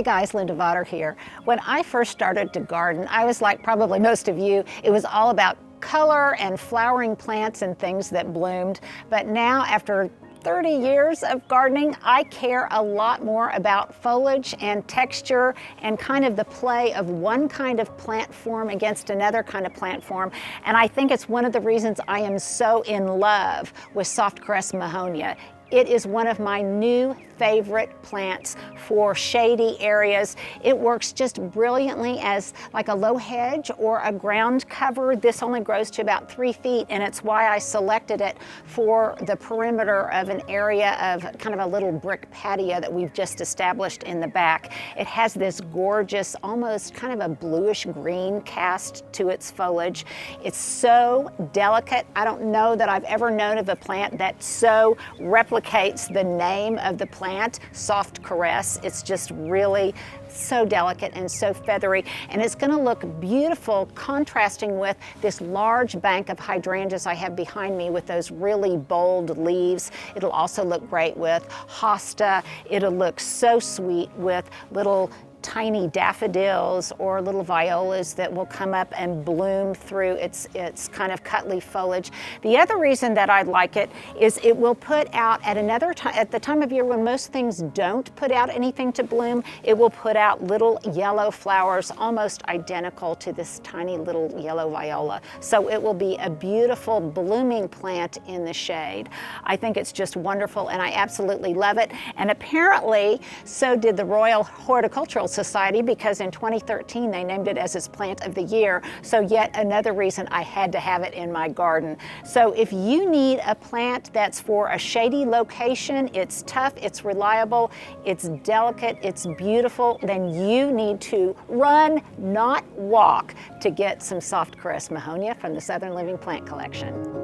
guys, Linda Vater here. When I first started to garden, I was like probably most of you. It was all about color and flowering plants and things that bloomed. But now, after 30 years of gardening, I care a lot more about foliage and texture and kind of the play of one kind of plant form against another kind of plant form. And I think it's one of the reasons I am so in love with softcrest Mahonia. It is one of my new favorite plants for shady areas. It works just brilliantly as like a low hedge or a ground cover. This only grows to about 3 feet, and it's why I selected it for the perimeter of an area of kind of a little brick patio that we've just established in the back. It has this gorgeous, almost kind of a bluish green cast to its foliage. It's so delicate. I don't know that I've ever known of a plant that so replicates the name of the plant, soft caress. It's just really so delicate and so feathery, and it's going to look beautiful contrasting with this large bank of hydrangeas I have behind me with those really bold leaves. It'll also look great with hosta. It'll look so sweet with little tiny daffodils or little violas that will come up and bloom through its kind of cut leaf foliage. The other reason that I like it is it will put out at another time, at the time of year when most things don't put out anything to bloom, it will put out little yellow flowers almost identical to this tiny little yellow viola. So it will be a beautiful blooming plant in the shade. I think it's just wonderful, and I absolutely love it. And apparently so did the Royal Horticultural Society, because in 2013 they named it as its plant of the year. So yet another reason I had to have it in my garden. So if you need a plant that's for a shady location, it's tough, it's reliable, it's delicate, it's beautiful, then you need to run, not walk, to get some softcrest Mahonia from the Southern Living Plant Collection.